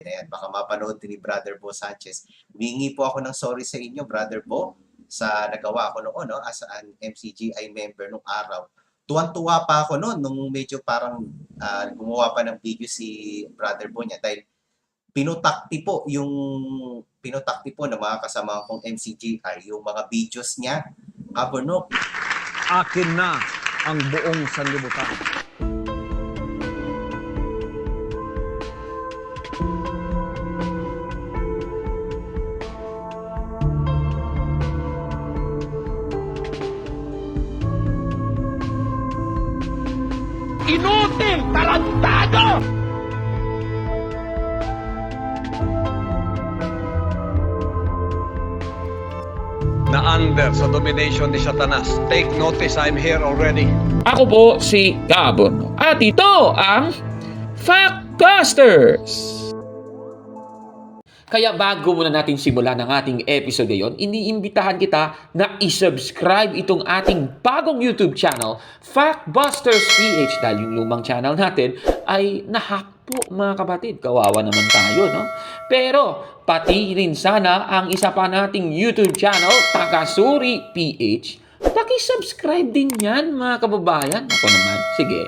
Ayan, baka mapanood din ni Brother Bo Sanchez. Humingi po ako ng sorry sa inyo, Brother Bo, sa nagawa ko noon, no, as an MCGI member nung araw. Tuwan-tuwa pa ako noon nung medyo parang gumawa pa ng video si Brother Bo niya dahil pinutakti po ng mga kasama kong MCGI yung mga videos niya. Kabunok. Akin na ang buong sanlibutan. Inutil! Tarantado! Na under sa domination ni Satanas. Take notice, I'm here already. Ako po si Gabon at ito ang Factbusters! Kaya bago muna natin simulan ang ating episode ngayon, iniimbitahan kita na isubscribe itong ating bagong YouTube channel, Factbusters PH, dahil yung lumang channel natin ay nahack po mga kapatid. Kawawa naman tayo, no? Pero pati rin sana ang isa pa nating YouTube channel, Takasuri PH, paki-subscribe din yan mga kababayan. Ako naman, sige.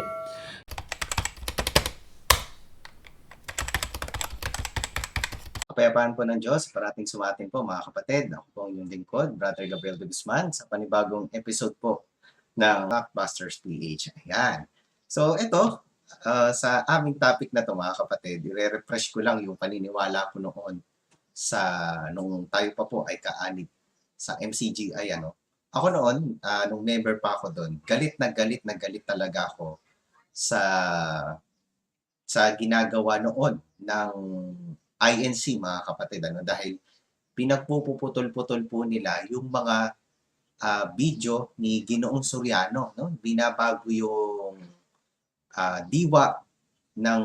Kapayapaan po ng Diyos, parating sumatin po mga kapatid. Ako po ang inyong lingkod, Brother Gabriel de Guzman, sa panibagong episode po ng Factbusters PH. Ayan. So ito, sa aming topic na to mga kapatid, i-refresh ko lang yung paniniwala ko noon nung tayo pa po ay kaanib sa MCGI. Ako noon, nung member pa ako doon, galit na galit talaga ako sa ginagawa noon ng INC mga kapatid, dahil pinagpuputol-putol po nila yung mga video ni Ginoong Soriano, no? Binabago yung diwa ng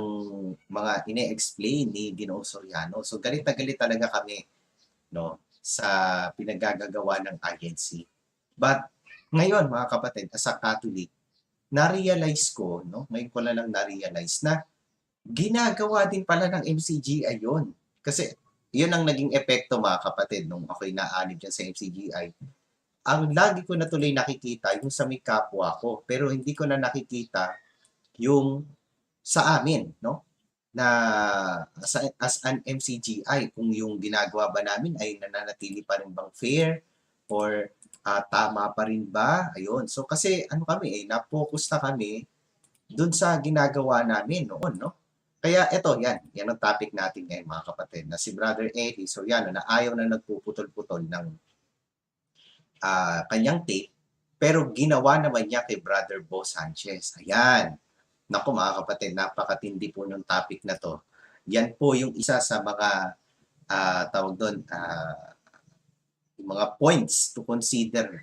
mga ine-explain ni Ginoong Soriano. So galit na galit talaga kami, no, sa pinagagagawa ng INC. But ngayon mga kapatid, as a Catholic, na-realize ko, no, ngayon ko lang na-realize na ginagawa din pala ng MCGI yun. Kasi yun ang naging epekto mga kapatid nung ako'y naanib dyan sa MCGI. Ang lagi ko na tuloy nakikita yung sa may kapwa ko, pero hindi ko na nakikita yung sa amin, no? Na as an MCGI, kung yung ginagawa ba namin ay nananatili pa rin bang fair or tama pa rin ba? Ayun. So kasi kami na-focus na kami dun sa ginagawa namin noon, no? Kaya ito, yan ang topic natin ngayon mga kapatid, na si Brother Eddie Soriano na ayaw na nagpuputol-putol ng kanyang tape, pero ginawa naman niya kay Brother Bo Sanchez. Ayan. Naku mga kapatid, napakatindi po yung topic na to. Yan po yung isa sa mga tawag doon, mga points to consider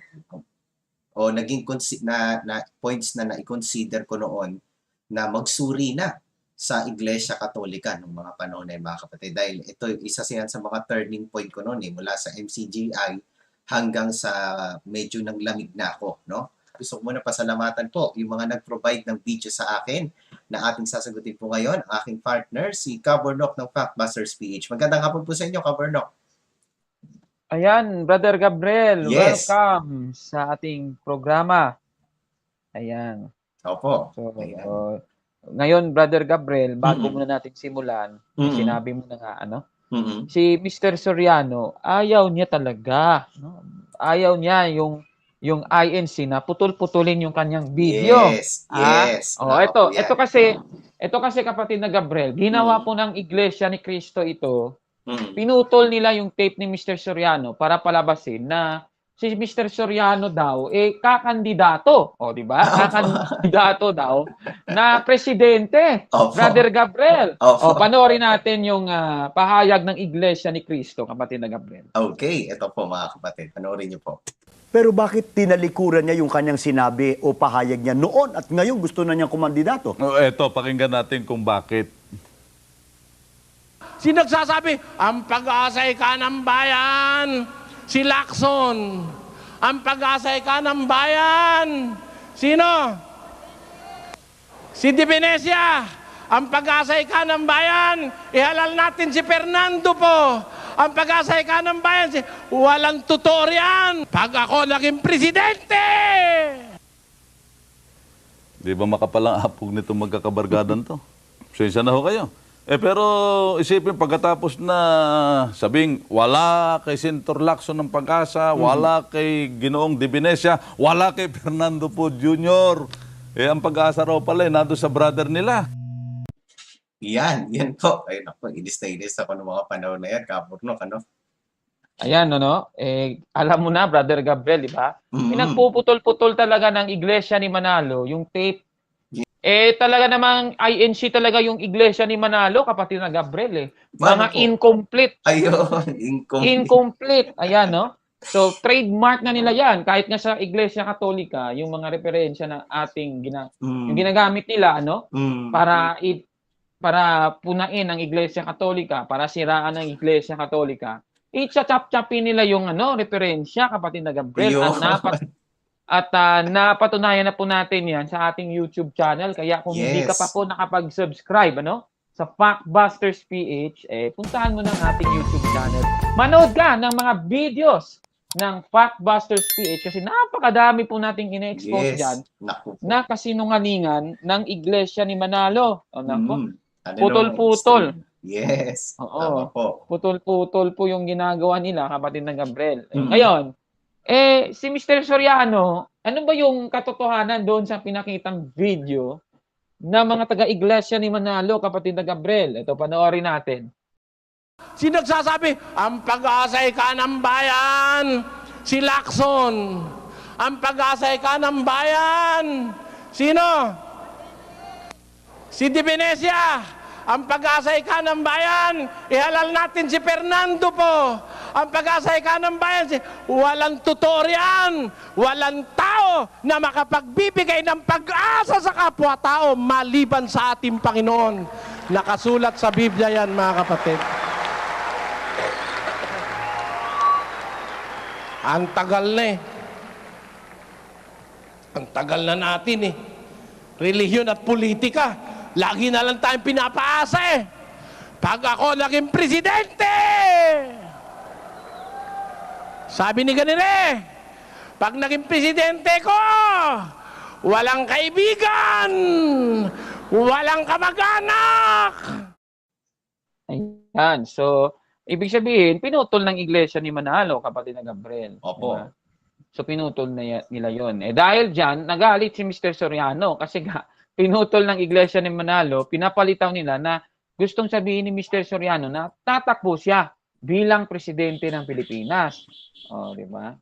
o naging points na i-consider ko noon na magsuri na sa Iglesia Katolika ng mga panahon na mga kapatid. Dahil ito, isa siya sa mga turning point ko noon mula sa MCGI hanggang sa medyo naglamig na ako, no? Gusto ko muna pasalamatan po yung mga nag-provide ng video sa akin na ating sasagutin po ngayon, ang aking partner, si Kaburnok ng Factbusters PH. Magandang hapon po sa inyo, Kaburnok. Ayan, Brother Gabriel, Yes. welcome sa ating programa. Ayan. Opo. So, Ayan. ngayon, Brother Gabriel, bago muna natin simulan, sinabi mo na nga, si Mr. Soriano, ayaw niya talaga. No? Ayaw niya yung INC na putol-putulin yung kanyang video. Yes. Ito kasi kapatid na Gabriel, ginawa po ng Iglesia ni Cristo ito. Pinutol nila yung tape ni Mr. Soriano para palabasin na si Mr. Soriano daw kakandidato, di ba? Kakandidato daw na presidente. Opo. Brother Gabriel. Opo. Panoorin natin yung pahayag ng Iglesia ni Cristo, kapatid na Gabriel. Okay, ito po mga kapatid, panoorin niyo po. Pero bakit tinalikuran niya yung kanyang sinabi o pahayag niya noon at ngayon gusto na niyang kumandidato? Eto, pakinggan natin kung bakit. Sino nagsasabi, ang pag-asay ka ng bayan, si Lacson. Ang pag-asay ka ng bayan, sino? Si Di Venecia. Ang pag-asa'y kanang bayan, ihalal natin si Fernando po. Ang pag-asa'y kanang bayan, walang totoo riyan. Pag ako naging presidente! Di ba makapalang apog nito magkakabargadan to? Pasensya na ho kayo. Pero isipin, pagkatapos na sabing wala kay Senator Lacson ng Pag-asa, wala kay Ginoong Divinesia, wala kay Fernando po Jr. Ang Pag-asa raw pala, nandun sa brother nila. Yan po. Ayun ako, inis na inis ako ng mga panahon na yan, Kapurnok, ano? Ayan, alam mo na, Brother Gabriel, di ba? Pinagpuputol-putol talaga ng iglesia ni Manalo, yung tape. Talaga namang INC talaga yung iglesia ni Manalo, kapatid na Gabriel, eh. Mga incomplete. Ayun, Incomplete. Ayan, no? So, trademark na nila yan. Kahit nga sa Iglesia Katolika, yung mga referensya na ating yung ginagamit nila, ano? Para punain ang Iglesia Katolika, para siraan ang Iglesia Katolika, i-chap-chapin nila yung referensya, kapatid na Gabriel. At napatunayan na po natin yan sa ating YouTube channel. Kaya kung hindi ka pa po nakapag-subscribe sa Factbusters PH, puntahan mo ng ating YouTube channel. Manood ka ng mga videos ng Factbusters PH kasi napakadami po nating ine-expose dyan na kasinungalingan ng Iglesia ni Manalo. Putol-putol. Yes. Oo. Putol-putol po yung ginagawa nila, kapatid na Gabriel. Ngayon, si Mr. Soriano, ano ba yung katotohanan doon sa pinakitang video na mga taga-iglesia ni Manalo, kapatid na Gabriel? Ito, panoorin natin. Sino nagsasabi, ang pag-asa'y kanang bayan, si Lacson. Ang pag-asa'y kanang bayan, sino? Si Divinesia. Ang pag-asa'y kanang bayan, ihalal natin si Fernando po. Ang pag-asa'y kanang bayan, walang totoo riyan. Walang tao na makapagbibigay ng pag-asa sa kapwa-tao maliban sa ating Panginoon. Nakasulat sa Biblia yan, mga kapatid. Ang tagal na eh. Ang tagal na natin eh. Relihiyon at politika. Lagi na lang tayong pinapaasa eh. Pag ako naging presidente! Sabi ni ganire, pag naging presidente ko, walang kaibigan, walang kamag-anak. Ayan. So, ibig sabihin, pinutol ng iglesia ni Manalo, kapatid na Gabriel. Opo. Diba? So, pinutol nila yon. Dahil dyan, nagalit si Mr. Soriano kasi pinutol ng iglesia ni Manalo, pinapalitaw nila na gustong sabihin ni Mr. Soriano na tatakbo siya bilang presidente ng Pilipinas. Di ba?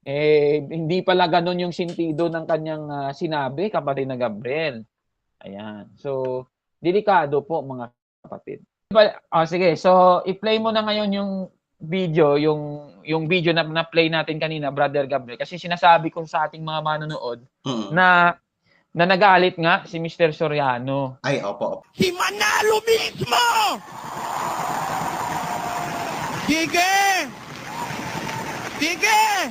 Hindi pala ganun yung sentido ng kanyang sinabi, kapatid na Gabriel. Ayan. So, delikado po, mga kapatid. Sige. So, i-play mo na ngayon yung video, yung video na na-play natin kanina, Brother Gabriel. Kasi sinasabi ko sa ating mga manonood na nagalit nga si Mr. Soriano. Ay, opo. Si Manalo mismo! Sige! Sige!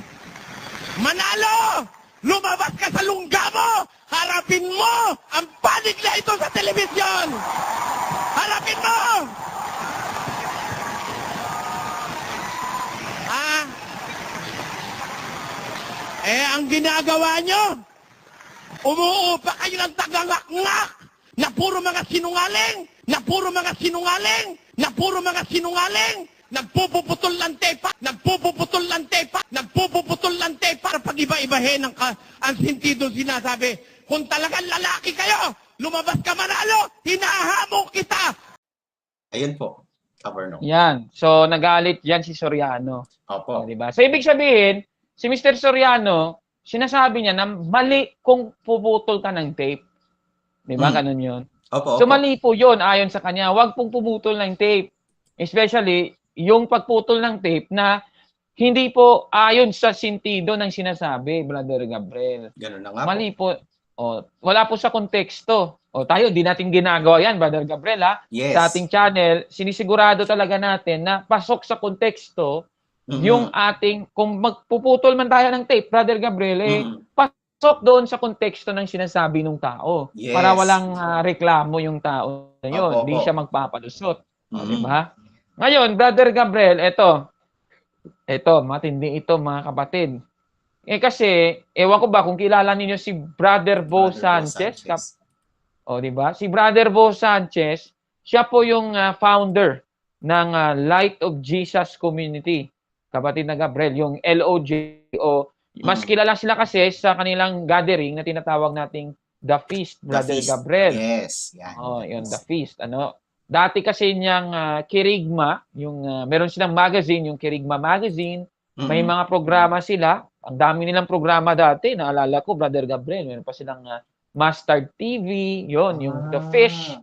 Manalo! Lumabas ka sa lungga mo! Harapin mo ang panig na ito sa telebisyon! Harapin mo! Ang ginagawa nyo, umuupa kayo ng tagangak-ngak na puro mga sinungaling, na puro mga sinungaling, na puro mga sinungaling, nagpupuputol ng tepa, nagpupuputol ng tepa, nagpupuputol ng tepa para pag-iba-ibahin ang sentido sinasabi. Kung talagang lalaki kayo, lumabas ka Manalo, hinahamon kita. Ayun po, Kapurnok. Yan. So, nagalit yan si Soriano. Opo. Diba? So, ibig sabihin, si Mr. Soriano, sinasabi niya na mali kung puputol ka ng tape. Di ba? Ganun yun. Opo, So, mali po yun ayon sa kanya. Huwag pong puputol ng tape. Especially, yung pagputol ng tape na hindi po ayon sa sentido ng sinasabi, Brother Gabriel. Ganun na nga Mali po. Wala po sa konteksto. Tayo, di natin ginagawa yan, Brother Gabriel, ha? Yes. Sa ating channel, sinisigurado talaga natin na pasok sa konteksto yung ating, kung magpuputol man tayo ng tape, Brother Gabriel, pasok pasok doon sa konteksto ng sinasabi ng tao. Yes. Para walang reklamo yung tao na yun. Opo, Hindi opo. siya magpapalusot. Mhm. Di ba? Ngayon, Brother Gabriel, ito, matindi ito mga kapatid. Kasi, ewan ko ba kung kilala ninyo si Brother Bo Sanchez. Di ba? Si Brother Bo Sanchez, siya po yung founder ng Light of Jesus Community. Kapatid na Gabriel, yung LOJ o mas kilala sila kasi sa kanilang gathering na tinatawag nating The Feast, Brother The Feast. Gabriel. Yes. Yan. Yun, The Feast. Dati kasi niyang Kirigma, meron silang magazine, yung Kirigma Magazine. May mga programa sila. Ang dami nilang programa dati. Naalala ko, Brother Gabriel, meron pa silang Mustard TV, yung The Fish.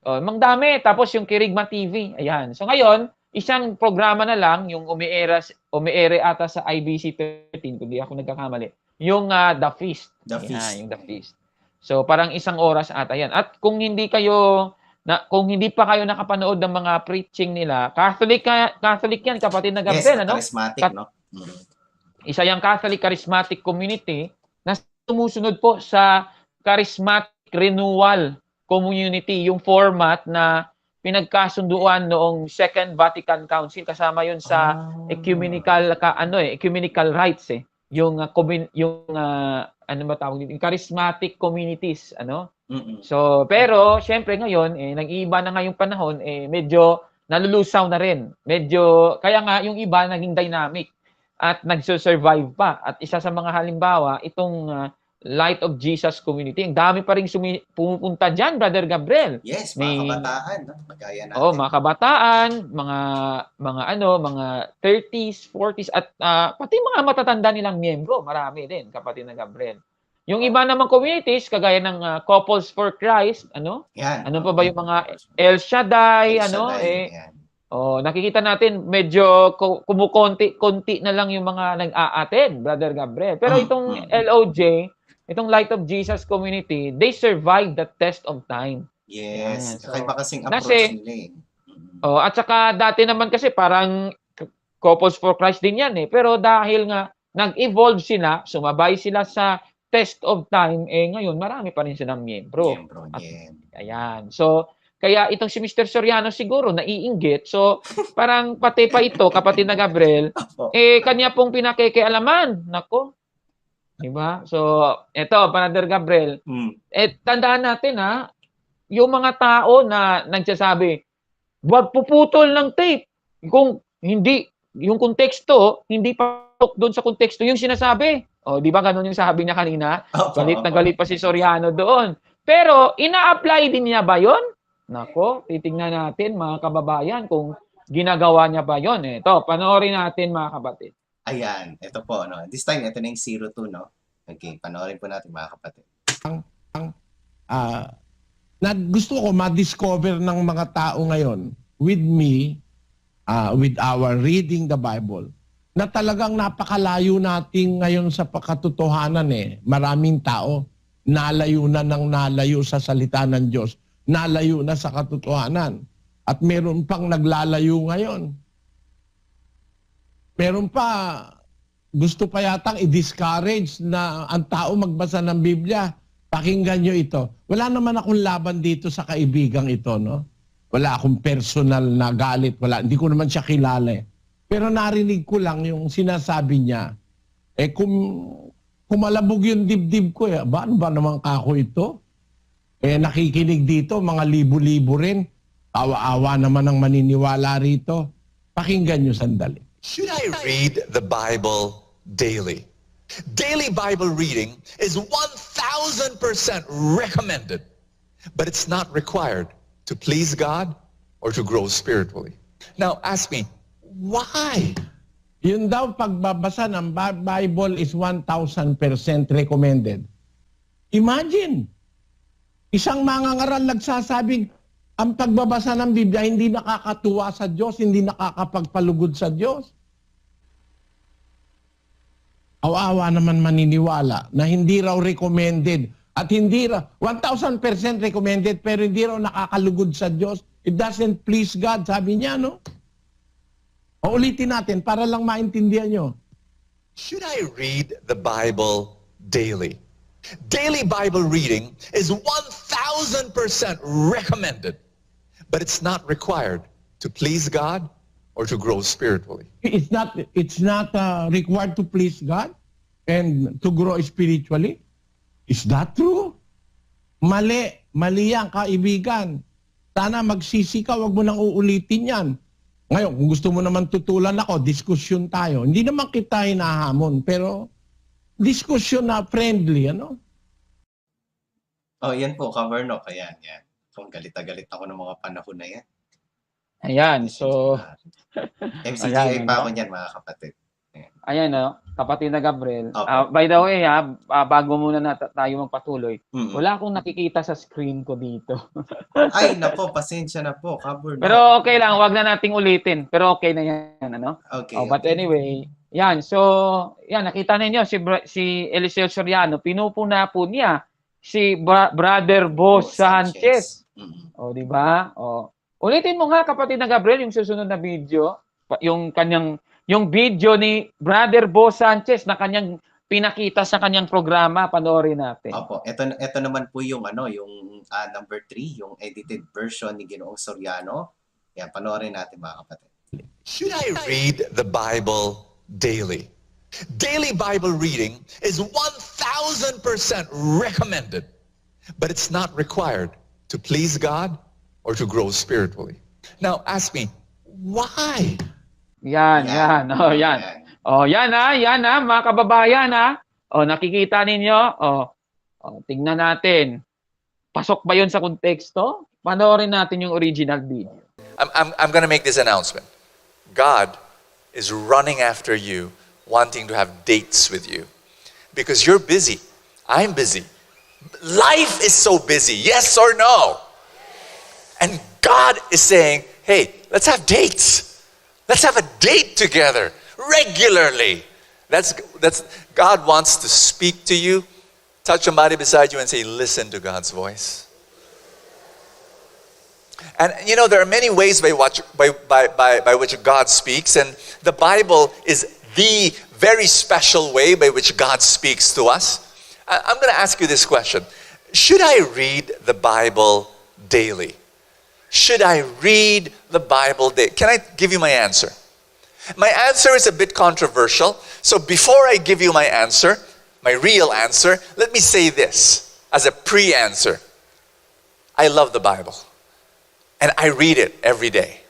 Mang dami. Tapos yung Kirigma TV. Ayan. So ngayon, isang programa na lang, yung umiere ata sa IBC 13, kung di ako nagkakamali, yung The Feast. The Feast. Yung The Feast. So parang isang oras ata yan. At kung hindi pa kayo nakapanood ng mga preaching nila, Catholic yan, kapatid na Gabriel, Yes, charismatic, no? Isa yung Catholic Charismatic Community na sumusunod po sa Charismatic Renewal Community, yung format na pinagkasunduan noong Second Vatican Council, kasama yun sa ecumenical rights yung ano ba tawag dito, yung charismatic communities, So, pero syempre ngayon nag-iiba na nga yung panahon, medyo nalulusaw na rin. Kaya nga yung iba naging dynamic at nagso-survive pa. At isa sa mga halimbawa, itong Light of Jesus Community. Ang dami pa ring pumupunta diyan, Brother Gabriel. Yes, mga kabataan, no? Magaya natin. Mga kabataan, mga 30s, 40s at pati mga matatanda nilang miyembro, marami din, kapatid na Gabriel. Yung iba namang communities kagaya ng Couples for Christ, Yan. ano pa ba yung mga El Shaddai, yan. nakikita natin medyo kumukonti na lang yung mga nag-a-attend, Brother Gabriel. Pero itong LOJ, itong Light of Jesus Community, they survived the test of time. Yes. So, Kakaiba kasing approach kasi, nila at saka dati naman kasi parang Couples for Christ din yan Pero dahil nga nag-evolve sila, sumabay sila sa test of time, ngayon marami pa rin silang miyembro. Ayan. So, kaya itong si Mr. Soriano siguro naiinggit. So, parang pati pa ito, kapatid na Gabriel, kanya pong pinakikialaman. Nako. Diba? So, eto, Brother Gabriel, tandaan natin yung mga tao na nagsasabi, wag puputol ng tape. Kung hindi, yung konteksto, hindi pasok doon sa konteksto yung sinasabi. Di ba ganun yung sabi niya kanina? Galit na galit pa si Soriano doon. Pero, ina-apply din niya ba yon? Nako, titingnan natin mga kababayan kung ginagawa niya ba yon. Ito, panoorin natin mga kapatid. Ayan, ito po, This time, ito na yung 02, Okay, panoorin po natin mga kapatid. Gusto ko ma-discover ng mga tao ngayon with me, with our reading the Bible, na talagang napakalayo natin ngayon sa pakatotohanan Maraming tao, nalayo na ng nalayo sa salita ng Diyos. Nalayo na sa katotohanan. At meron pang naglalayo ngayon. Meron pa, gusto pa yatang i-discourage na ang tao magbasa ng Biblia. Pakinggan nyo ito. Wala naman akong laban dito sa kaibigang ito, Wala akong personal na galit. Hindi ko naman siya kilala Pero narinig ko lang yung sinasabi niya. Kung malabog yung dibdib ko, ano ba naman kako ito? Nakikinig dito, mga libo-libo rin. Awa-awa naman ang maniniwala rito. Pakinggan nyo sandali. Should I read the Bible daily? Daily Bible reading is 1,000% recommended, but it's not required to please God or to grow spiritually. Now, ask me, why? Yun daw, pagbabasa ng Bible is 1,000% recommended. Imagine, isang mangangaral nagsasabing, ang pagbabasa ng Biblia hindi nakakatuwa sa Diyos, hindi nakakapagpalugod sa Diyos. Awa-awa naman maniniwala na hindi raw recommended at hindi raw, 1,000% recommended pero hindi raw nakakalugod sa Diyos. It doesn't please God, sabi niya, Ulitin natin para lang maintindihan nyo. Should I read the Bible daily? Daily Bible reading is 1,000% recommended, but it's not required to please God or to grow spiritually. It's not required to please God and to grow spiritually. Is that true? Mali. Mali yan, kaibigan. Sana magsisi ka, wag mo nang uulitin yan. Ngayon, kung gusto mo naman tutulan ako, diskusyon tayo. Hindi naman kita hinahamon, pero diskusyon na friendly, ano? Oh, yan po, Kabarnok. Ayan, yan. Kung galit na galit ako ng mga panahon na yan. Ayan, so, MCGA Ayan, pa ako niyan, mga kapatid. ayan kapatid na Gabriel. Opo. By the way, bago muna tayo magpatuloy, Mm-mm. wala akong nakikita sa screen ko dito. Ay, nako, pasensya na po, Kabarnok. Pero okay lang, wag na nating ulitin. Pero okay na yan, ano? Okay. But anyway, yan. So, yan, nakita ninyo si Eliseo Soriano, pinupuna po niya si Brother Bo Sanchez. Mm-mm. O, di ba? O, ulitin mo nga, kapatid na Gabriel, yung susunod na video, yung video ni Brother Bo Sanchez na kanyang pinakita sa kanyang programa, panoorin natin. Opo, ito naman po yung yung number 3, yung edited version ni Ginoong Soriano. Yan, panoorin natin, mga kapatid. Should I read the Bible daily? Daily Bible reading is 1,000% recommended, but it's not required to please God or to grow spiritually. Now, ask me, why? Yan. O, yan. O, yan mga kababayan, O, nakikita ninyo? O, tingnan natin. Pasok ba yun sa konteksto? Panoorin natin yung original video. I'm going to make this announcement. God is running after you, wanting to have dates with you. Because you're busy. I'm busy. Life is so busy. Yes or no? And God is saying, hey, let's have dates. Let's have a date together regularly. That's God wants to speak to you. Touch somebody beside you and say, listen to God's voice. And you know, there are many ways by which God speaks, and the Bible is the very special way by which God speaks to us. I'm going to ask you this question. Should I read the Bible daily? Should I read the Bible daily? Can I give you my answer? My answer is a bit controversial. So before I give you my answer, my real answer, let me say this as a pre-answer. I love the Bible. And I read it every day.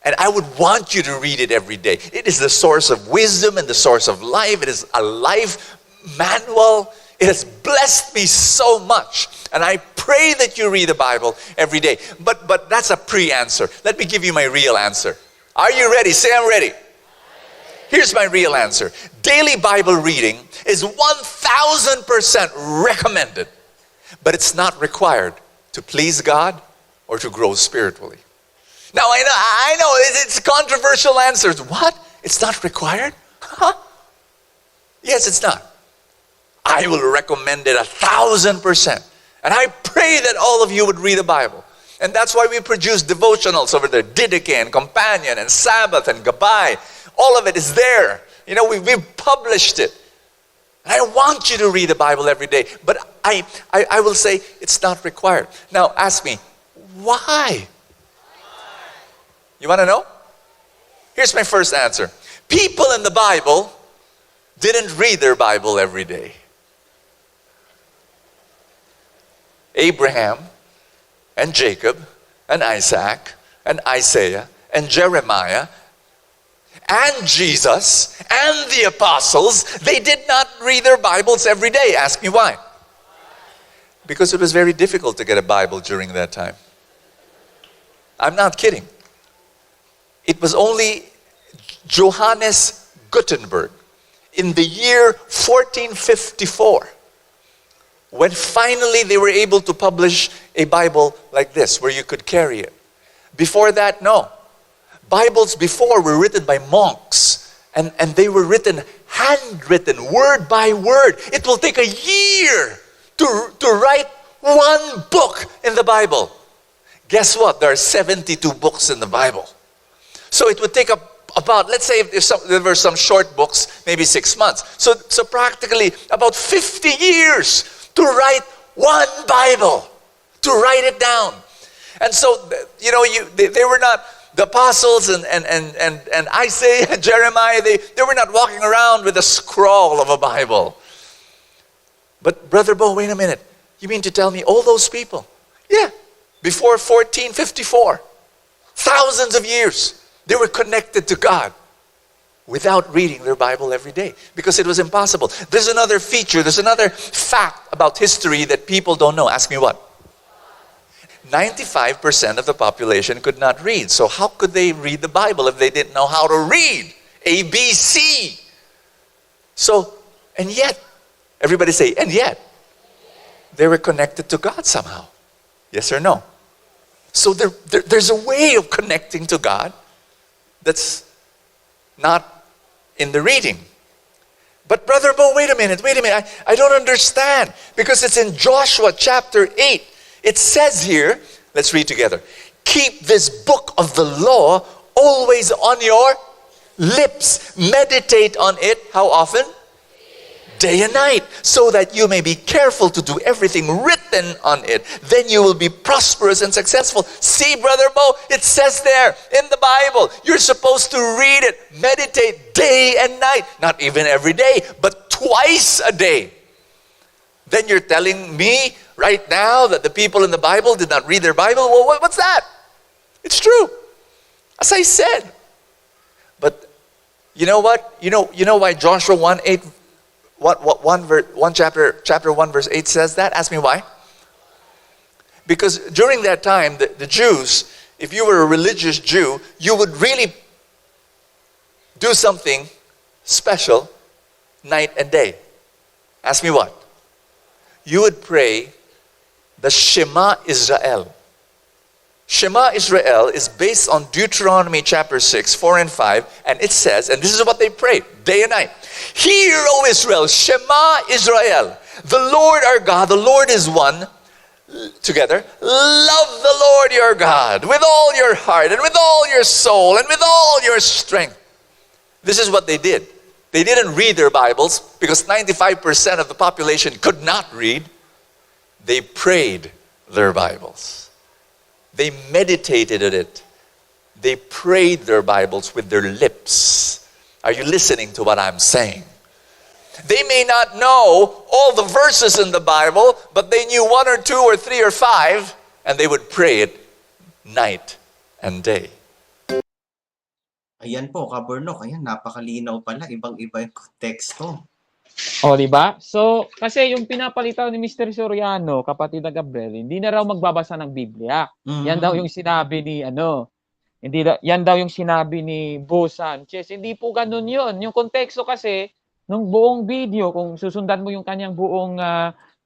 And I would want you to read it every day. It is the source of wisdom and the source of life. It is a life manual. It has blessed me so much. And I pray that you read the Bible every day. But that's a pre-answer. Let me give you my real answer. Are you ready? Say I'm ready. Here's my real answer. Daily Bible reading is 1,000% recommended. But it's not required to please God or to grow spiritually. Now, I know it's controversial answers. What? It's not required? Huh? Yes, it's not. I will recommend it 1,000%. And I pray that all of you would read the Bible. And that's why we produce devotionals over there. Didache and Companion and Sabbath and Gabay. All of it is there. You know, we've published it. And I want you to read the Bible every day. But I will say it's not required. Now, ask me, why? You want to know? Here's my first answer. People in the Bible didn't read their Bible every day. Abraham and Jacob and Isaac and Isaiah and Jeremiah and Jesus and the apostles, they did not read their Bibles every day. Ask me why. Because it was very difficult to get a Bible during that time. I'm not kidding. It was only Johannes Gutenberg in the year 1454 when finally they were able to publish a Bible like this where you could carry it. Before that, no. Bibles before were written by monks and they were written handwritten, word by word. It will take a year to write one book in the Bible. Guess what? There are 72 books in the Bible. So it would take about, let's say if there were some short books, maybe 6 months. So practically about 50 years to write one Bible, to write it down. And so, they were not, the apostles and Isaiah and Jeremiah, they were not walking around with a scroll of a Bible. But Brother Bo, wait a minute. You mean to tell me all those people? Yeah, before 1454, thousands of years, they were connected to God without reading their Bible every day because it was impossible. There's another feature, there's another fact about history that people don't know. Ask me what? 95% of the population could not read. So how could they read the Bible if they didn't know how to read? A, B, C. So, and yet, everybody say, and yet, they were connected to God somehow. Yes or no? So there's a way of connecting to God that's not in the reading. But Brother Bo, wait a minute. I don't understand. Because it's in Joshua chapter 8. It says here, let's read together. Keep this book of the law always on your lips. Meditate on it, how often? Day and night, so that you may be careful to do everything written on it. Then you will be prosperous and successful. See, Brother Bo, it says there in the Bible, you're supposed to read it, meditate day and night. Not even every day, but twice a day. Then you're telling me right now that the people in the Bible did not read their Bible? Well, what's that? It's true. As I said. But you know what? You know why Joshua 1:8, chapter 1 verse 8 says that? Ask me why. Because during that time, the Jews, if you were a religious Jew, you would really do something special night and day. Ask me what? You would pray the Shema Israel. Shema Israel is based on Deuteronomy chapter 6, 4 and 5, and it says, and this is what they pray day and night. Hear, O Israel, Shema Israel, the Lord our God, the Lord is one. Together, love the Lord your God with all your heart and with all your soul and with all your strength. This is what they did. They didn't read their Bibles because 95% of the population could not read. They prayed their Bibles. They meditated on it. They prayed their Bibles with their lips. Are you listening to what I'm saying? They may not know all the verses in the Bible, but they knew 1 or 2 or 3 or 5, and they would pray it night and day. Ayan po, Kaburnok. Ayan, napakalinaw pala. Ibang-iba yung konteksto. O, di ba? So, kasi yung pinapalitaw ni Mr. Soriano, kapatid na Gabriel, hindi na raw magbabasa ng Biblia. Yan daw yung sinabi ni, yan daw yung sinabi ni Bo Sanchez. Hindi po ganun yun. Yung konteksto kasi, nung buong video, kung susundan mo yung kanyang buong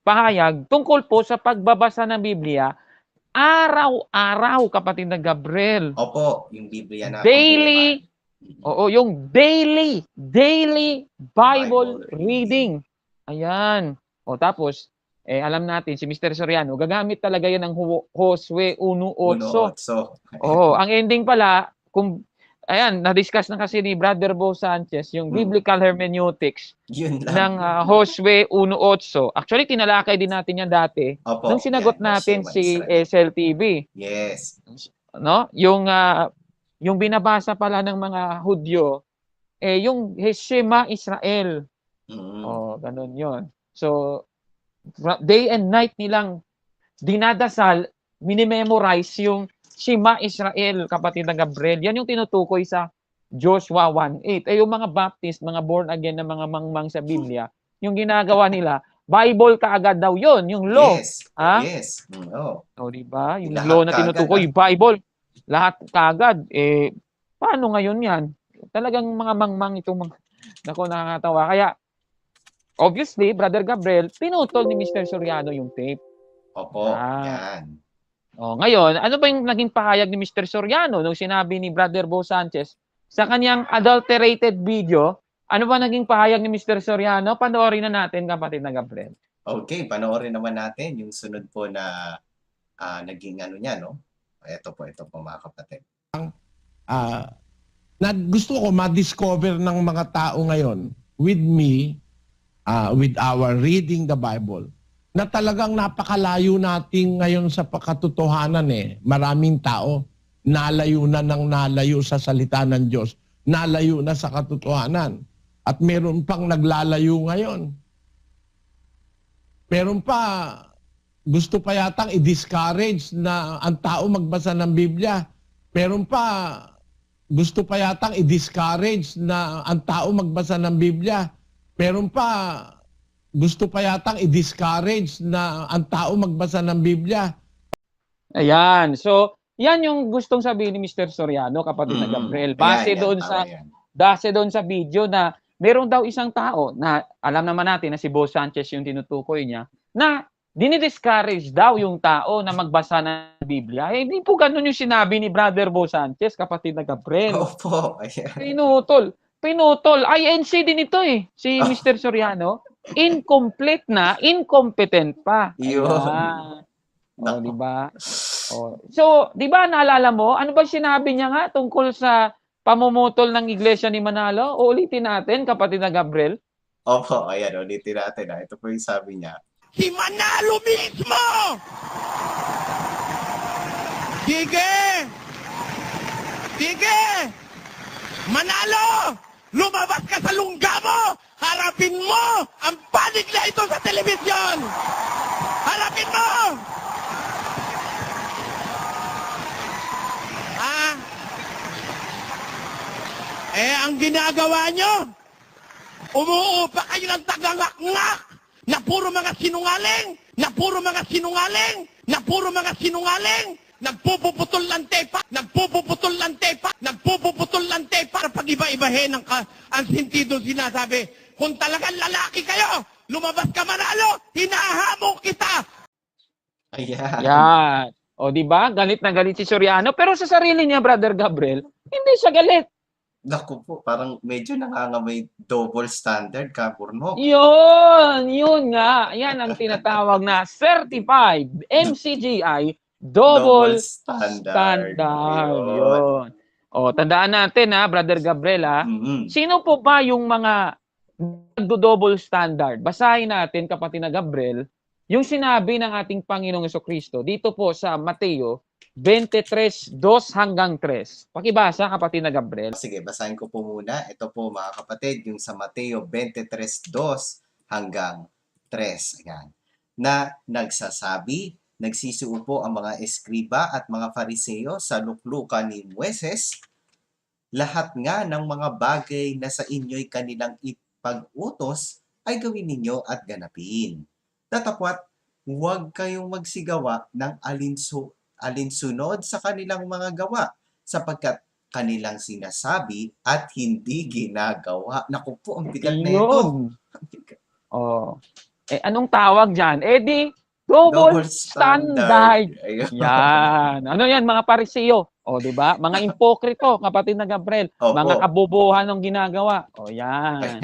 pahayag, tungkol po sa pagbabasa ng Biblia, araw-araw, kapatid na Gabriel. Opo, yung Biblia na. Daily, yung daily Bible reading. Ayan. O tapos, alam natin, si Mr. Soriano, gagamit talaga yan ng Josue 1:8. Ang ending pala, na-discuss na kasi ni Brother Bo Sanchez yung biblical hermeneutics ng Josue 1:8. Actually, tinalakay din natin yan dati nung sinagot natin si SLTV. Yes. No? Yung binabasa pala ng mga Hudyo, yung Shema Israel. Ganun yon. So, day and night nilang dinadasal, minimemorize yung Shema Israel, kapatid na Gabriel. Yan yung tinutukoy sa Joshua 1:8. Yung mga Baptist, mga born again na mga mangmang sa Biblia, yung ginagawa nila, Bible kaagad daw yon, yung law. Yes. Yes. Diba? Yung law na tinutukoy, Bible. Lahat kaagad. Paano ngayon yan? Talagang mga mangmang itong nakakatawa. Kaya, obviously, Brother Gabriel, pinutol ni Mr. Soriano yung tape. Opo, yan. Ngayon, ano ba yung naging pahayag ni Mr. Soriano nung sinabi ni Brother Bo Sanchez sa kanyang adulterated video? Ano ba naging pahayag ni Mr. Soriano? Panoorin na natin, kapatid na Gabriel. Okay, panoorin naman natin yung sunod po na naging niya, no? Ito po mga kapatid. Gusto ko ma-discover ng mga tao ngayon with me, with our reading the Bible, na talagang napakalayo natin ngayon sa katotohanan eh. Maraming tao nalayo na ng nalayo sa salita ng Diyos. Nalayo na sa katotohanan. At meron pang naglalayo ngayon. Meron pa, gusto pa yatang i-discourage na ang tao magbasa ng Biblia. Meron pa, gusto pa yatang i-discourage na ang tao magbasa ng Biblia. Meron pa, gusto pa yatang i-discourage na ang tao magbasa ng Biblia. Ayan. So, yan yung gustong sabihin ni Mr. Soriano, kapatid na Gabriel. Base doon sa video na meron daw isang tao na alam naman natin na si Bo Sanchez yung tinutukoy niya, na dinidiscourage daw yung tao na magbasa ng Biblia. Eh, hindi po ganun yung sinabi ni Brother Bo Sanchez, kapatid na Gabriel. Opo. Ayan. Pinutol. INC din ito eh, si Mr. Soriano. Incomplete na, incompetent pa. Yun. O, di ba? O. So, di ba naalala mo, ano ba sinabi niya nga tungkol sa pamumutol ng iglesia ni Manalo? O ulitin natin, kapatid na Gabriel. Opo, ayan, ulitin natin. Ito po yung sabi niya. Si Manalo mismo! Sige! Manalo! Lumabas ka sa lungga mo! Harapin mo ang panig na ito sa telebisyon! Harapin mo! Ang ginagawa nyo, umuupa kayo ng tagangak-ngak na puro mga sinungaling, nagpupuputol ng tepa, para pag-iba-ibahin ang sentido sinasabi. Kung talagang lalaki kayo, lumabas ka Manalo, hinahamon kita. Ayan. Yan. O, di ba? Galit na galit si Soriano. Pero sa sarili niya, Brother Gabriel, hindi siya galit. Naku po, parang medyo nangangamay double standard ka, Burnok. Yun nga. Yan ang tinatawag na Certified MCGI Double Standard. Yun. O, tandaan natin ha, Brother Gabriel ha. Sino po ba yung mga nagdo-double standard? Basahin natin, kapatid na Gabriel, yung sinabi ng ating Panginoong Jesucristo dito po sa Mateo 23:2 hanggang 3. Pakibasa, kapatid na Gabriel. Sige, basahin ko po muna. Ito po mga kapatid, yung sa Mateo 23:2 hanggang 3. Ayan. Na nagsasabi, nagsisiupo ang mga eskriba at mga fariseo sa luklukan ni Moises. Lahat nga ng mga bagay na sa inyo'y kanilang ipag-utos ay gawin ninyo at ganapin. Datapwat, huwag kayong magsigawa ng alinsunod sa kanilang mga gawa, sapagkat kanilang sinasabi at hindi ginagawa. Naku po, ang bigat na ito. Oh. Eh, anong tawag dyan? Eh di, double standard. Yan. Ano yan, mga pariseo? O, di ba? Mga impokrito, kapatid na Gabriel. Opo. Mga kabobohan ng ginagawa. O, yan.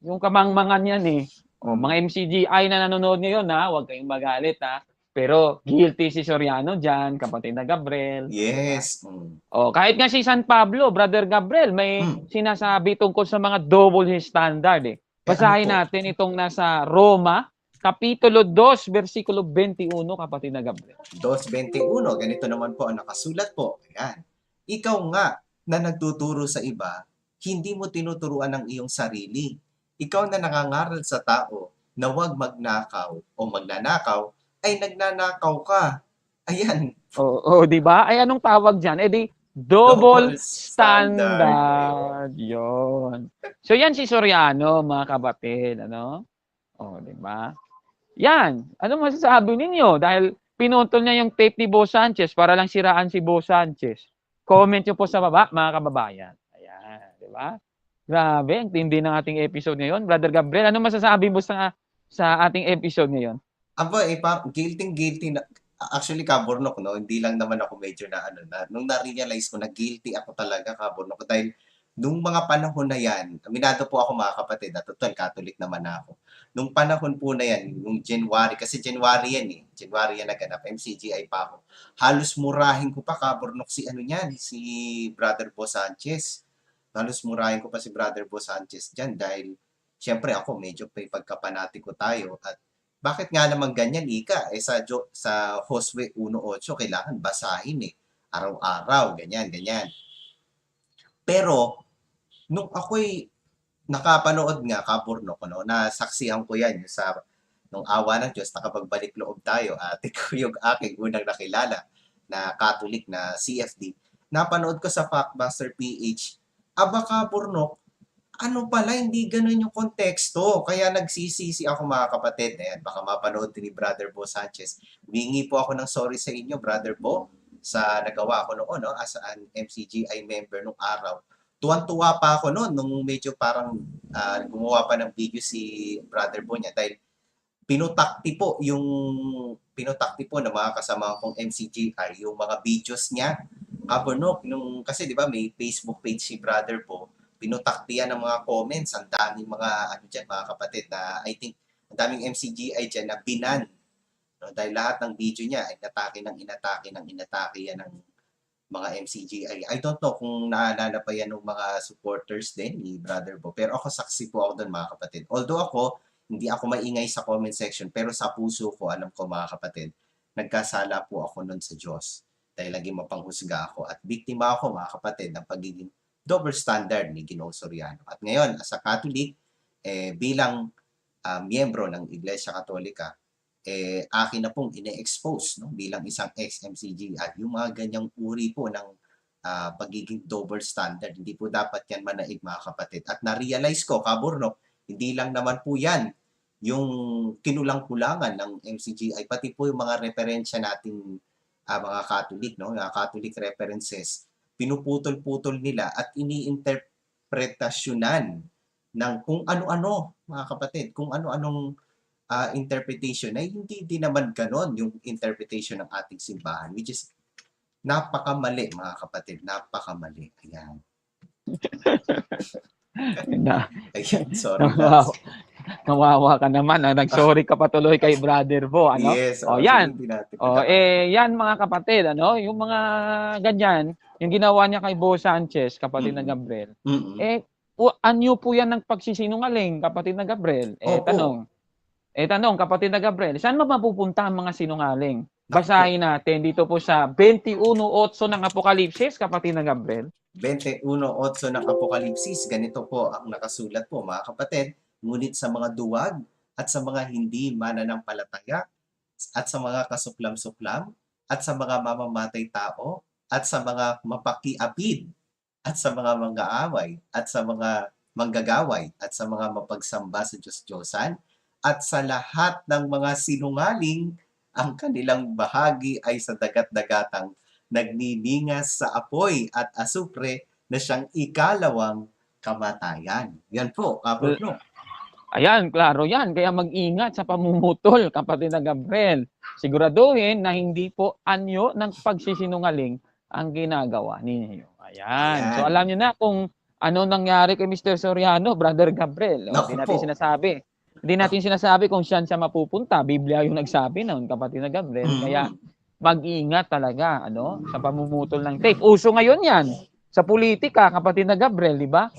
Yung kamangmangan yan eh. O, mga MCGI na nanonood ngayon ha, huwag kayong magalit ha. Pero guilty si Soriano dyan, kapatid na Gabriel. Yes. O, kahit nga si San Pablo, Brother Gabriel, may sinasabi tungkol sa mga double standard eh. Basahin natin itong nasa Roma, Kapitulo 2, versikulo 21, kapatid na Gabriel. 2:21, ganito naman po ang nakasulat po. Ayan. Ikaw nga na nagtuturo sa iba, hindi mo tinuturuan ang iyong sarili. Ikaw na nangangaral sa tao na huwag magnakaw o magnanakaw, ay nagnanakaw ka. Ayan. Oo, di ba? Ay anong tawag diyan? Eh di double standard. Yon. So yan si Soriano, mga kapatid, ano? Oh, di ba? Yan. Ano masasabi ninyo? Dahil pinutol niya yung tape ni Bo Sanchez para lang siraan si Bo Sanchez. Comment niyo po sa baba, mga kababayan. Ayan, di ba? Grabe, ang tindi ng ating episode ngayon. Brother Gabriel, ano masasabi mo sa ating episode ngayon? Aba, guilty na. Actually, Kaburnok, no? Hindi lang naman ako medyo nung na-realize ko na guilty ako talaga, Kaburnok. Dahil nung mga panahon na yan, aminado po ako mga kapatid, na total, Catholic naman ako. Nung panahon po na yan, nung January, kasi January yan eh. January yan naganap, MCGI pa ako. Halos murahin ko pa, Kaburnok, si Brother Bo Sanchez. Halos murahin ko pa si Brother Bo Sanchez dyan dahil syempre ako medyo pagkapanatiko tayo at bakit nga naman ganyan, Ika? Sa Josue 1:8, kailangan basahin araw-araw, ganyan, ganyan. Pero, nung ako'y nakapanood nga, Kaburnok, nasaksihan ko yan nung awa ng Diyos, nakapagbalik loob tayo, at ikaw yung aking unang nakilala na Catholic na CFD, napanood ko sa Factbuster PH, Kaburnok, ano pala, hindi ganun yung konteksto. Kaya nagsisisi ako, mga kapatid. Ayan, baka mapanood din ni Brother Bo Sanchez. Humingi po ako ng sorry sa inyo, Brother Bo, sa nagawa ko noon, as an MCGI member nung araw. Tuwan-tuwa pa ako noon nung medyo parang gumawa pa ng video si Brother Bo niya dahil pinutakti po ng mga kasama kong MCGI yung mga videos niya. Kaburnok, kasi di ba may Facebook page si Brother Bo, pinutaktiyan ng mga comments, ang daming mga mga kapatid na I think ang daming MCGI dyan na binan. Dahil lahat ng video niya ay inatake yan ng mga MCGI. I don't know kung naalala pa yan ng mga supporters din ni Brother Bo. Pero ako, saksi po ako doon, mga kapatid. Although hindi ako maingay sa comment section, pero sa puso ko, alam ko, mga kapatid, nagkasala po ako noon sa Diyos. Dahil lagi mapanghusga ako at biktima ako, mga kapatid, ng pagiging double standard ni Ginoong Soriano. At ngayon, as a Catholic, bilang miyembro ng Iglesia Katolika, akin na pong ine-expose bilang isang ex-MCGI yung mga ganyang uri po ng pagiging double standard. Hindi po dapat yan manaig, mga kapatid. At na-realize ko, Kaburnok, hindi lang naman po yan yung kinulang-kulangan ng MCGI, pati po yung mga referensya nating mga Catholic, Catholic references, pinuputol-putol nila at iniinterpretasyonan ng kung ano-ano, mga kapatid, kung ano-anong interpretation na hindi din naman ganon yung interpretation ng ating simbahan, which is napakamali, mga kapatid, napakamali. Ayan. Ayan, sorry. Kawawa ka naman. Nag-sorry ka pa tuloy kay Brother Bo. Yes. Yan. Yan, mga kapatid. Yung mga ganyan, yung ginawa niya kay Bo Sanchez, kapatid na Gabriel. Anyo po yan ng pagsisinungaling, kapatid na Gabriel. Tanong, kapatid na Gabriel, saan mapupunta ang mga sinungaling? Basahin natin dito po sa 21:8 ng Apokalipsis, kapatid na Gabriel. 21:8 ng Apokalipsis, ganito po ang nakasulat po, mga kapatid. Ngunit sa mga duwag at sa mga hindi mananampalataya at sa mga kasuklam-suklam at sa mga mamamatay tao at sa mga mapakiapid at sa mga manggaaway at sa mga manggagaway at sa mga mapagsamba sa Diyos-Diyosan at sa lahat ng mga sinungaling, ang kanilang bahagi ay sa dagat-dagatang nagniningas sa apoy at asupre na siyang ikalawang kamatayan. Yan po, Kaburnok. Ayan, klaro yan. Kaya mag-ingat sa pamumutol, kapatid na Gabriel. Siguraduhin na hindi po anyo ng pagsisinungaling ang ginagawa ninyo. Ayan. So alam nyo na kung ano nangyari kay Mr. Soriano, Brother Gabriel. Hindi natin sinasabi. Hindi natin sinasabi kung saan siya mapupunta. Biblia yung nagsabi noon, kapatid na Gabriel. Kaya mag-ingat talaga sa pamumutol ng tape. Uso ngayon yan. Sa politika, kapatid na Gabriel, di ba?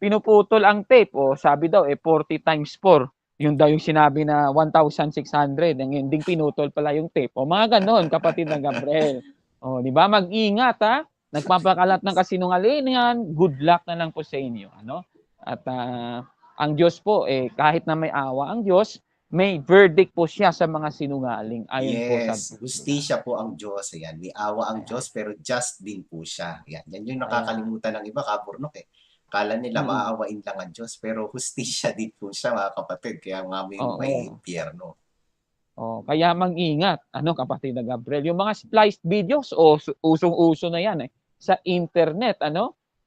Pinuputol ang tape. Sabi daw, 40 times 4. Yung daw yung sinabi na 1,600. Ang ending pinutol pala yung tape. Mga ganon, kapatid na Gabriel. Di ba? Mag-ingat, ha? Nagpapakalat ng kasinungalingan. Good luck na lang po sa inyo. At ang Diyos po, kahit na may awa ang Diyos, may verdict po siya sa mga sinungaling. Ayon po sa justisya po ang Diyos. Ayan, may awa ang Diyos, pero just din po siya. Ayan, yan yung nakakalimutan ng iba, Kaburnok. Kala nila maaawain lang ang Diyos, pero justisya din po siya, mga kapatid. Kaya nga may impyerno. Kaya mag-ingat, kapatid na Gabriel. Yung mga spliced videos, usong-uso na yan sa internet,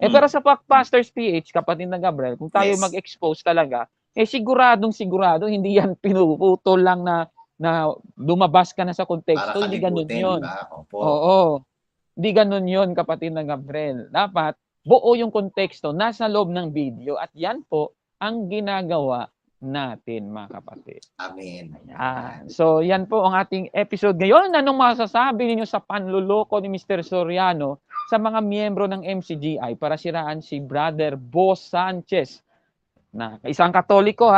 pero sa Factbusters PH, kapatid na Gabriel, kung tayo mag-expose talaga, siguro hindi yan pinuputol lang na lumabas ka na sa konteksto. Hindi ganun yun. Hindi ganun yun, kapatid na Gabriel. Dapat, buo yung konteksto, nasa loob ng video, at yan po ang ginagawa natin, mga kapatid. Amen. Ayan. So, yan po ang ating episode ngayon. Anong masasabi ninyo sa panluloko ni Mr. Soriano sa mga miyembro ng MCGI para siraan si Brother Bo Sanchez, na isang Katoliko,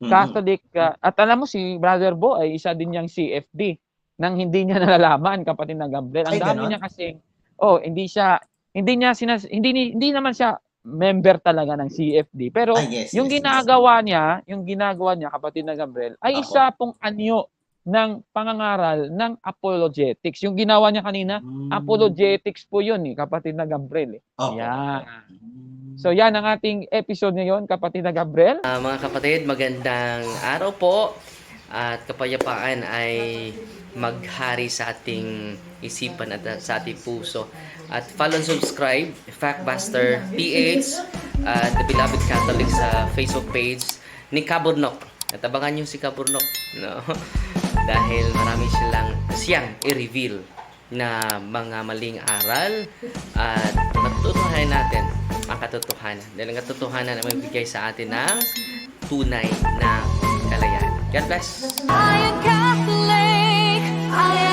Catholic, at alam mo si Brother Bo ay isa din niyang CFD nang hindi niya nalalaman, kapatid na Gabriel. Ang Ay, dami ganon? niya kasi, hindi naman siya member talaga ng CFD. Pero Yes, yung yes, yes. ginagawa niya, kapatid na Gabriel, ay Opo. isa pong anyo ng pangangaral ng apologetics. Yung ginawa niya kanina, apologetics po yun kapatid na Gabriel. Opo. Yan. So yan ang ating episode ngayon, kapatid na Gabriel. Mga kapatid, magandang araw po at kapayapaan ay maghari sa ating isipan at sa ating puso. At follow and subscribe, Factbuster PH at The Beloved Catholic sa Facebook page ni Kaburnok. At abangan nyo si Kaburnok, no? Dahil marami siyang i-reveal na mga maling aral at matutuhanan natin ang katotohanan. Dahil ang katotohanan na magbigay sa atin ng tunay na kalayaan. God bless! I am Catholic. I